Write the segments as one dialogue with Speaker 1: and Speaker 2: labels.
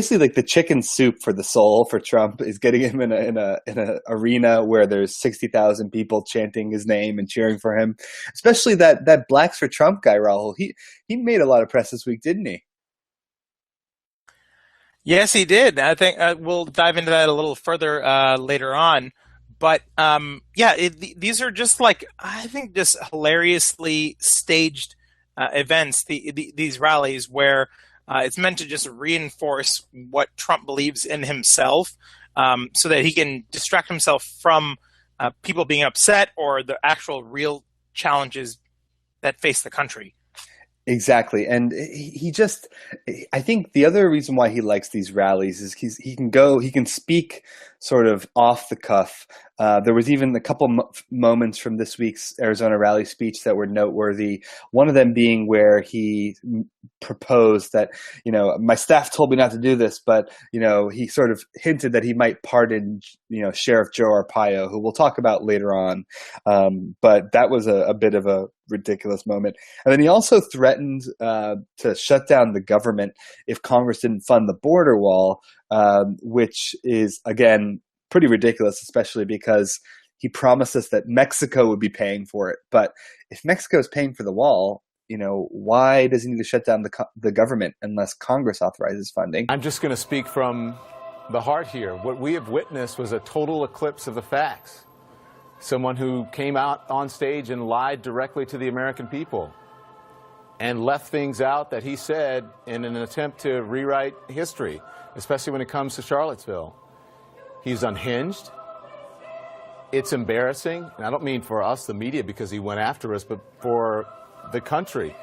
Speaker 1: basically like the chicken soup for the soul for Trump is getting him in a arena where there's 60,000 people chanting his name and cheering for him. Especially that Blacks for Trump guy, Rahul. He made a lot of press this week, didn't he?
Speaker 2: Yes, he did. I think we'll dive into that a little further later on. But yeah, these are just like I think just hilariously staged events. These rallies where it's meant to just reinforce what Trump believes in himself, so that he can distract himself from people being upset or the actual real challenges that face the country.
Speaker 1: Exactly. And he just, I think the other reason why he likes these rallies is he can speak sort of off the cuff. There was even a couple moments from this week's Arizona rally speech that were noteworthy. One of them being where he proposed that, my staff told me not to do this, but, he sort of hinted that he might pardon, Sheriff Joe Arpaio, who we'll talk about later on. But that was a bit of a ridiculous moment. And then he also threatened to shut down the government if Congress didn't fund the border wall, which is, again, pretty ridiculous, especially because he promised us that Mexico would be paying for it. But if Mexico is paying for the wall, why does he need to shut down the government unless Congress authorizes funding?
Speaker 3: I'm just going to speak from the heart here. What we have witnessed was a total eclipse of the facts. Someone who came out on stage and lied directly to the American people and left things out that he said in an attempt to rewrite history, especially when it comes to Charlottesville. He's unhinged. It's embarrassing. And I don't mean for us, the media, because he went after us, but for the country.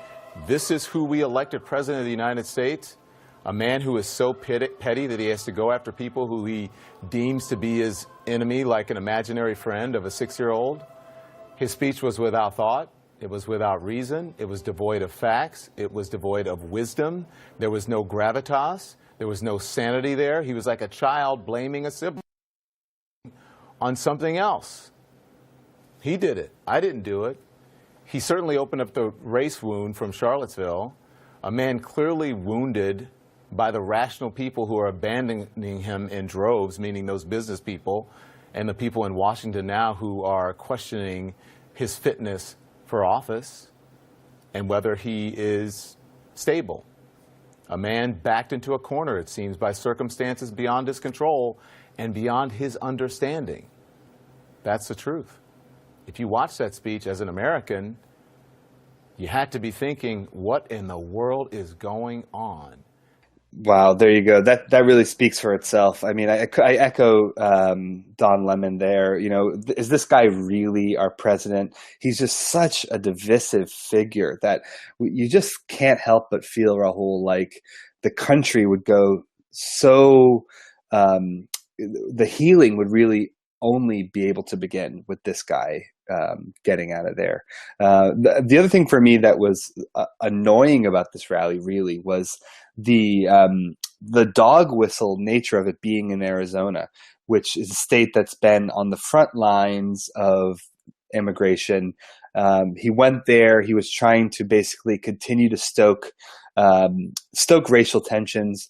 Speaker 3: This is who we elected president of the United States, a man who is so petty that he has to go after people who he deems to be his enemy, like an imaginary friend of a 6-year-old. His speech was without thought. It was without reason. It was devoid of facts. It was devoid of wisdom. There was no gravitas. There was no sanity there. He was like a child blaming a sibling on something else. He did it. I didn't do it. He certainly opened up the race wound from Charlottesville, a man clearly wounded by the rational people who are abandoning him in droves, meaning those business people and the people in Washington now who are questioning his fitness for office and whether he is stable. A man backed into a corner, it seems, by circumstances beyond his control and beyond his understanding. That's the truth. If you watch that speech as an American, you had to be thinking, what in the world is going on?
Speaker 1: Wow, there you go. That really speaks for itself. I mean, I echo Don Lemon there. Is this guy really our president? He's just such a divisive figure that you just can't help but feel, Rahul, like the country would go so the healing would really only be able to begin with this guy getting out of there. The other thing for me that was annoying about this rally really was the dog whistle nature of it being in Arizona, which is a state that's been on the front lines of immigration. He went there. He was trying to basically continue to stoke racial tensions.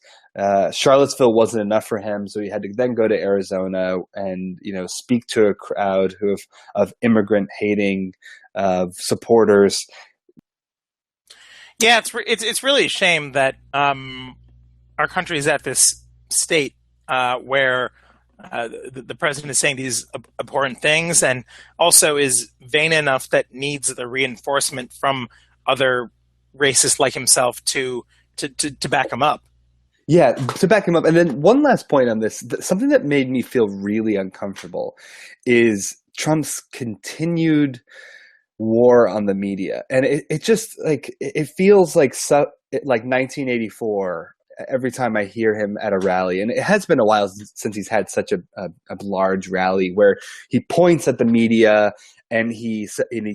Speaker 1: Charlottesville wasn't enough for him, so he had to then go to Arizona and speak to a crowd of immigrant hating supporters.
Speaker 2: Yeah, it's really a shame that our country is at this state where the president is saying these abhorrent things, and also is vain enough that needs the reinforcement from other racists like himself to back him up.
Speaker 1: Yeah, to back him up. And then one last point on this, something that made me feel really uncomfortable is Trump's continued war on the media. And it just like, it feels like 1984 every time I hear him at a rally. And it has been a while since he's had such a large rally where he points at the media and he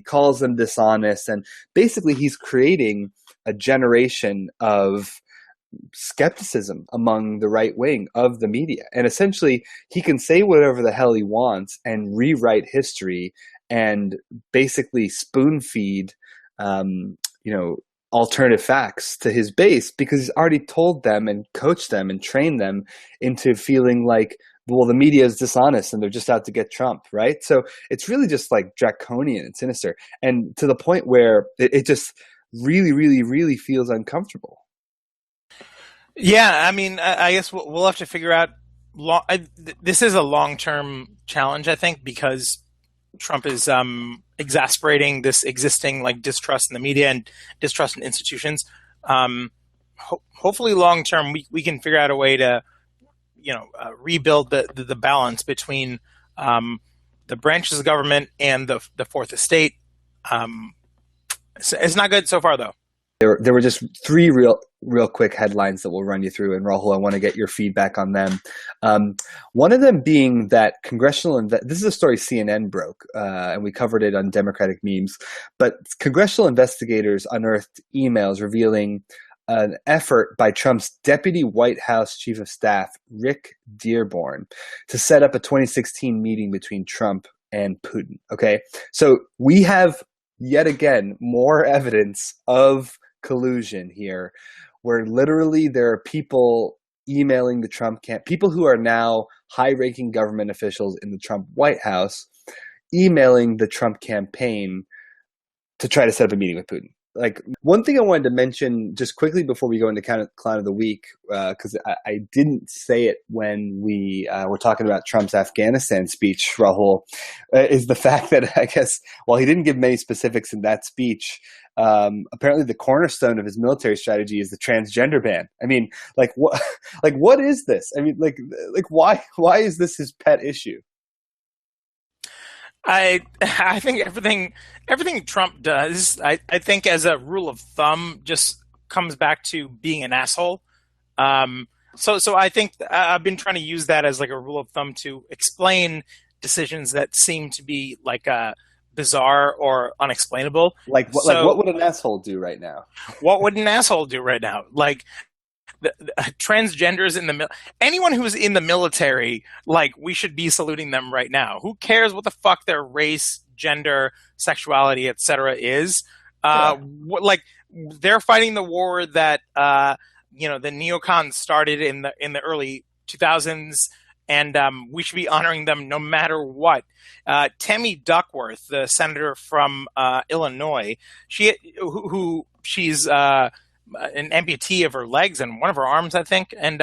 Speaker 1: calls them dishonest. And basically he's creating a generation of skepticism among the right wing of the media. And essentially he can say whatever the hell he wants and rewrite history and basically spoon feed alternative facts to his base because he's already told them and coached them and trained them into feeling like, well, the media is dishonest and they're just out to get Trump, right? So it's really just like draconian and sinister, and to the point where it just really, really, really feels uncomfortable.
Speaker 2: Yeah, I mean, I guess we'll have to figure out. This is a long-term challenge, I think, because Trump is exasperating this existing like distrust in the media and distrust in institutions. Hopefully, long-term, we can figure out a way to, rebuild the balance between the branches of government and the fourth estate. It's not good so far, though.
Speaker 1: There were just three real quick headlines that we'll run you through. And Rahul, I want to get your feedback on them. One of them being that this is a story CNN broke, and we covered it on Democratic Memes, but congressional investigators unearthed emails revealing an effort by Trump's deputy White House chief of staff, Rick Dearborn, to set up a 2016 meeting between Trump and Putin. Okay. So we have yet again more evidence of collusion here, where literally there are people emailing the Trump camp, people who are now high-ranking government officials in the Trump White House, emailing the Trump campaign to try to set up a meeting with Putin. Like, one thing I wanted to mention just quickly before we go into Clown of the Week, because I didn't say it when we were talking about Trump's Afghanistan speech, Rahul, is the fact that I guess while he didn't give many specifics in that speech, apparently the cornerstone of his military strategy is the transgender ban. I mean, like what is this? I mean, like why is this his pet issue?
Speaker 2: I think everything Trump does, I think as a rule of thumb, just comes back to being an asshole. So I think I've been trying to use that as like a rule of thumb to explain decisions that seem to be like bizarre or unexplainable.
Speaker 1: Like what would an asshole do right now?
Speaker 2: What would an asshole do right now? Like the transgenders in the anyone who's in the military, like, we should be saluting them right now. Who cares what the fuck their race, gender, sexuality, etc. is? Like, they're fighting the war that the neocons started in the early 2000s, and we should be honoring them no matter what. Tammy Duckworth, the senator from Illinois, she's an amputee of her legs and one of her arms, I think. And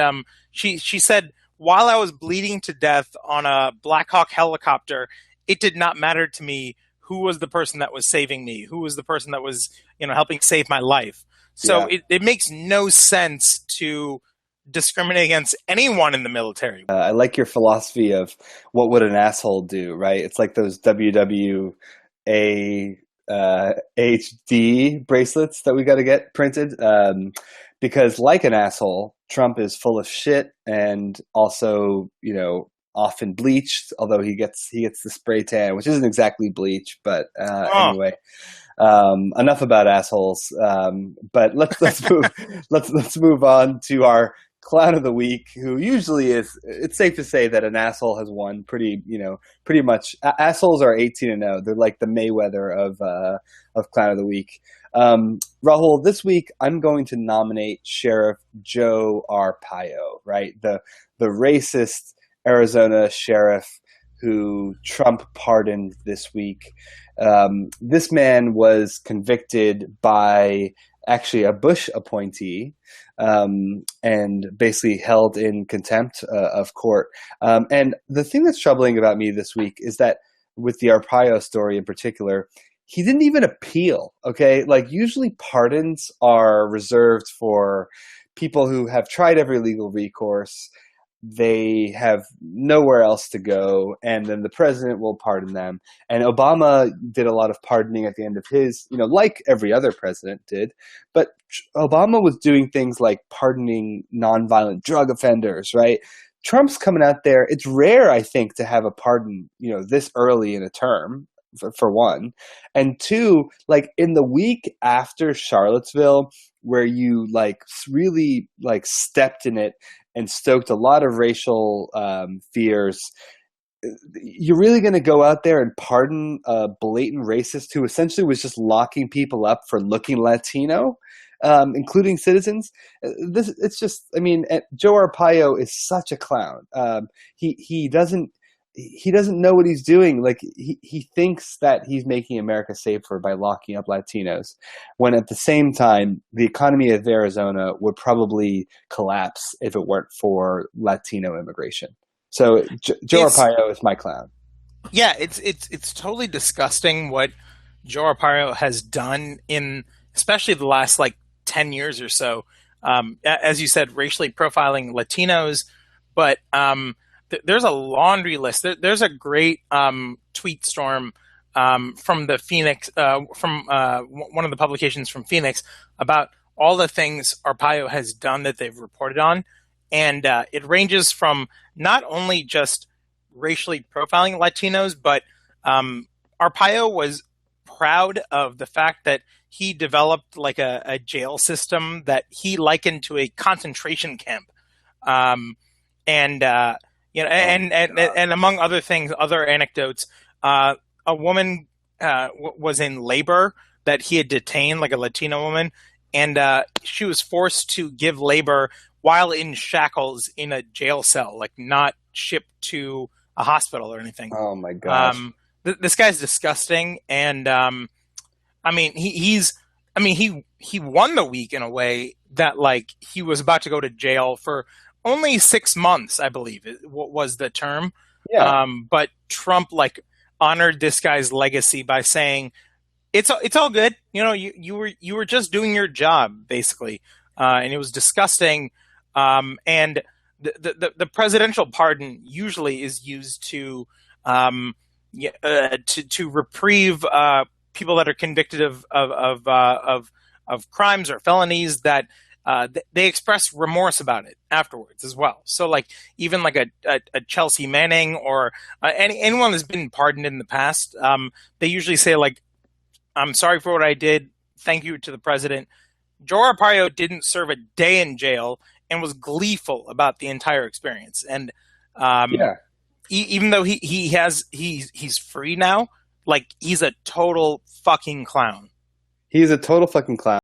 Speaker 2: she said, while I was bleeding to death on a Black Hawk helicopter, it did not matter to me who was the person that was saving me, who was the person that was, helping save my life. So it makes no sense to discriminate against anyone in the military.
Speaker 1: I like your philosophy of what would an asshole do, right? It's like those WWA HD bracelets that we got to get printed, because like an asshole, Trump is full of shit and also, often bleached, although he gets the spray tan, which isn't exactly bleach, but anyway. Enough about assholes. But let's move on to our Clown of the Week, who usually is. It's safe to say that an asshole has won pretty much. Assholes are 18-0. They're like the Mayweather of Clown of the Week. Rahul, this week I'm going to nominate Sheriff Joe Arpaio, right? The racist Arizona sheriff who Trump pardoned this week. This man was convicted by actually a Bush appointee, and basically held in contempt of court. And the thing that's troubling about me this week is that with the Arpaio story in particular, he didn't even appeal, okay? Like, usually pardons are reserved for people who have tried every legal recourse. They have nowhere else to go, and then the president will pardon them. And Obama did a lot of pardoning at the end of his, like every other president did. But Obama was doing things like pardoning nonviolent drug offenders, right? Trump's coming out there. It's rare, I think, to have a pardon, this early in a term, for one. And two, like, in the week after Charlottesville, where you really stepped in it and stoked a lot of racial fears, you're really going to go out there and pardon a blatant racist who essentially was just locking people up for looking Latino? including citizens. It's just, I mean, Joe Arpaio is such a clown. He doesn't know what he's doing. Like he thinks that he's making America safer by locking up Latinos, when at the same time the economy of Arizona would probably collapse if it weren't for Latino immigration. So Joe Arpaio is my clown.
Speaker 2: Yeah, it's totally disgusting what Joe Arpaio has done in especially the last like 10 years or so. As you said, racially profiling Latinos, but there's a laundry list. There's a great tweet storm from the Phoenix, from one of the publications from Phoenix about all the things Arpaio has done that they've reported on. And it ranges from not only just racially profiling Latinos, but Arpaio was proud of the fact that he developed like a jail system that he likened to a concentration camp. And among other things, other anecdotes, a woman was in labor that he had detained, like a Latina woman, and she was forced to give labor while in shackles in a jail cell, like not shipped to a hospital or anything.
Speaker 1: Oh my gosh.
Speaker 2: This guy's disgusting, and I mean, he won the week in a way that like he was about to go to jail for only 6 months, I believe, was the term.
Speaker 1: Yeah.
Speaker 2: But Trump like honored this guy's legacy by saying, "It's all good. You know, you were just doing your job, basically," and it was disgusting. And the presidential pardon usually is used to reprieve people that are convicted of crimes or felonies that they express remorse about it afterwards as well. So like even like a Chelsea Manning or anyone that's been pardoned in the past, they usually say like, "I'm sorry for what I did. Thank you to the president." Joe Arpaio didn't serve a day in jail and was gleeful about the entire experience. And even though he's free now, like he's a total fucking clown.
Speaker 1: He's a total fucking clown.